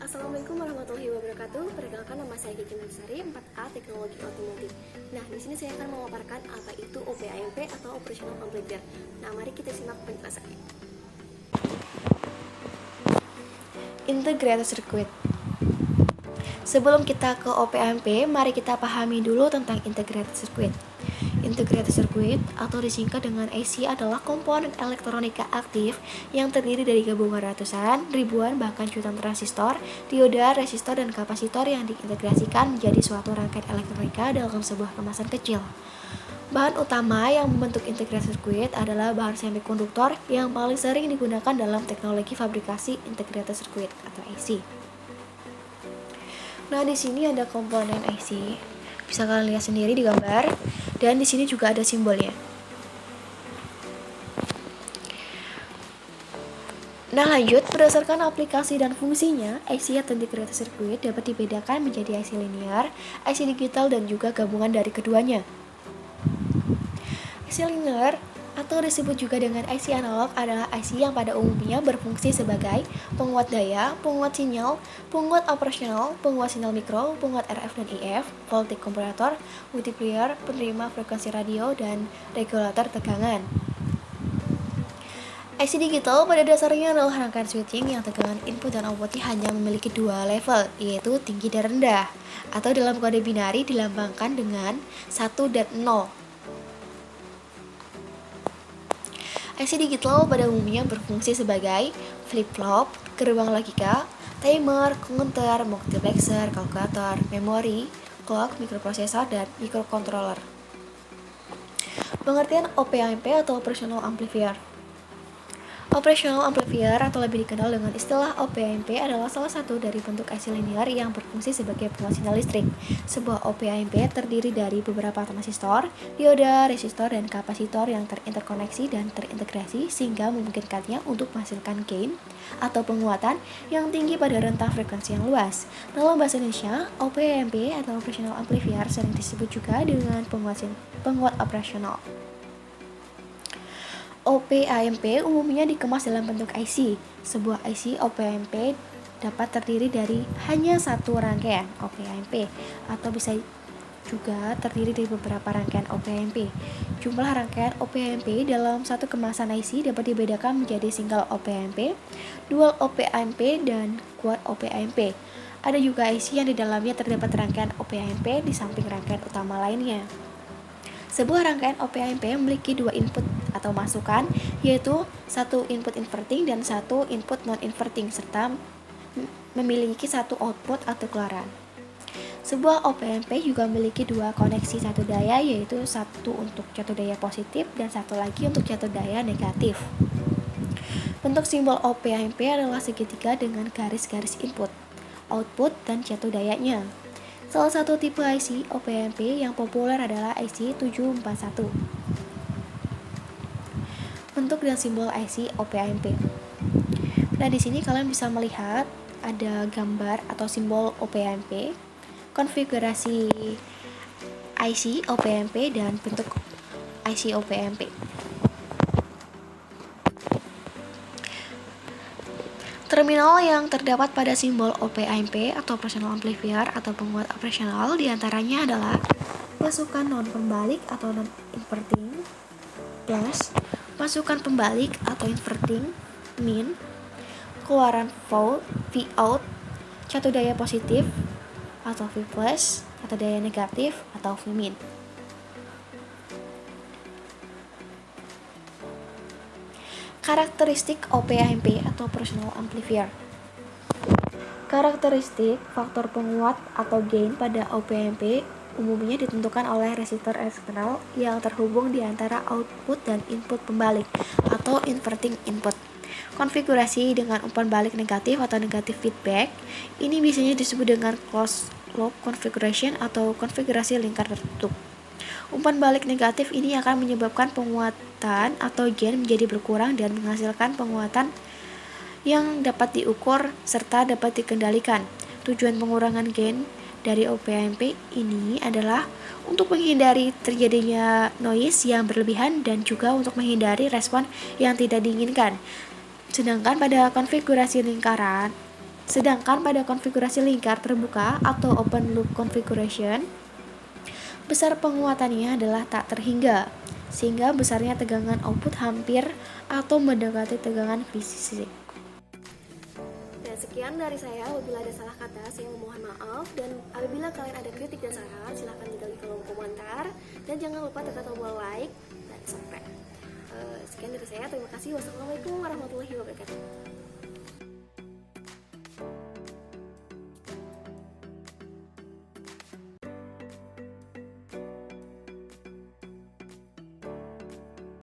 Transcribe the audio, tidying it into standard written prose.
Assalamualaikum warahmatullahi wabarakatuh. Perkenalkan, nama saya Kiki Mansari, 4A Teknologi Otomotif. Nah, di sini saya akan memaparkan apa itu OPAMP atau Operational Amplifier. Nah, mari kita simak penjelasannya. Integrated Circuit. Sebelum kita ke OPAMP, mari kita pahami dulu tentang Integrated Circuit. Integrated Circuit atau disingkat dengan IC adalah komponen elektronika aktif yang terdiri dari gabungan ratusan, ribuan, bahkan jutaan transistor, dioda, resistor, dan kapasitor yang diintegrasikan menjadi suatu rangkaian elektronika dalam sebuah kemasan kecil. Bahan utama yang membentuk integrated circuit adalah bahan semikonduktor yang paling sering digunakan dalam teknologi fabrikasi integrated circuit atau IC. Nah, di sini ada komponen IC. Bisa kalian lihat sendiri di gambar, dan di sini juga ada simbolnya. Nah, lanjut, berdasarkan aplikasi dan fungsinya, IC atau integrated circuit dapat dibedakan menjadi IC linear, IC digital, dan juga gabungan dari keduanya. IC linear atau disebut juga dengan IC analog adalah IC yang pada umumnya berfungsi sebagai penguat daya, penguat sinyal, penguat operasional, penguat sinyal mikro, penguat RF dan IF, voltage comparator, multiplier, penerima frekuensi radio, dan regulator tegangan. IC digital pada dasarnya adalah rangkaian switching yang tegangan input dan outputnya hanya memiliki dua level, yaitu tinggi dan rendah, atau dalam kode binari dilambangkan dengan 1 dan 0. IC digital pada umumnya berfungsi sebagai flip-flop, gerbang logika, timer, counter, multiplexer, kalkulator, memori, clock, mikroprosesor, dan microcontroller. Pengertian OPAMP atau Operational Amplifier. Operational Amplifier atau lebih dikenal dengan istilah OPAMP adalah salah satu dari bentuk IC linear yang berfungsi sebagai penguat sinyal listrik. Sebuah OPAMP terdiri dari beberapa transistor, dioda, resistor, dan kapasitor yang terinterkoneksi dan terintegrasi sehingga memungkinkannya untuk menghasilkan gain atau penguatan yang tinggi pada rentang frekuensi yang luas. Dalam bahasa Indonesia, OPAMP atau Operational Amplifier sering disebut juga dengan penguat operasional. OPAMP umumnya dikemas dalam bentuk IC. Sebuah IC OPAMP dapat terdiri dari hanya satu rangkaian OPAMP atau bisa juga terdiri dari beberapa rangkaian OPAMP. Jumlah rangkaian OPAMP dalam satu kemasan IC dapat dibedakan menjadi single OPAMP, dual OPAMP, dan quad OPAMP. Ada juga IC yang di dalamnya terdapat rangkaian OPAMP di samping rangkaian utama lainnya. Sebuah rangkaian OPAMP memiliki dua input atau masukan, yaitu satu input inverting dan satu input non-inverting, serta memiliki satu output atau keluaran. Sebuah OPAMP juga memiliki dua koneksi satu daya, yaitu satu untuk satu daya positif dan satu lagi untuk satu daya negatif. Bentuk simbol OPAMP adalah segitiga dengan garis-garis input, output, dan satu dayanya. Salah satu tipe IC OPAMP yang populer adalah IC 741. Bentuk dan simbol IC OPAMP. Nah, di sini kalian bisa melihat ada gambar atau simbol OPAMP, konfigurasi IC OPAMP, dan bentuk IC OPAMP. Terminal yang terdapat pada simbol OPAMP atau Operational Amplifier atau penguat operasional diantaranya adalah masukan non-pembalik atau non-inverting plus, masukan pembalik atau inverting min, keluaran Vout, satu daya positif atau V plus, atau daya negatif atau V min. Karakteristik OPAMP atau Operational Amplifier. Karakteristik faktor penguat atau gain pada OPAMP umumnya ditentukan oleh resistor eksternal yang terhubung di antara output dan input pembalik atau inverting input. Konfigurasi dengan umpan balik negatif atau negatif feedback ini biasanya disebut dengan closed loop configuration atau konfigurasi lingkar tertutup. Umpan balik negatif ini akan menyebabkan penguatan atau gain menjadi berkurang dan menghasilkan penguatan yang dapat diukur serta dapat dikendalikan. Tujuan pengurangan gain dari OPAMP ini adalah untuk menghindari terjadinya noise yang berlebihan dan juga untuk menghindari respon yang tidak diinginkan. Sedangkan pada konfigurasi lingkaran Sedangkan pada konfigurasi lingkar terbuka atau open loop configuration, besar penguatannya adalah tak terhingga, sehingga besarnya tegangan output hampir atau mendekati tegangan fisik. Dan sekian dari saya. Apabila ada salah kata, saya memohon maaf. Dan apabila kalian ada kritik dan saran, silahkan tinggal di kolom komentar. Dan jangan lupa tekan tombol like dan subscribe. Sekian dari saya. Terima kasih. Wassalamualaikum warahmatullahi wabarakatuh.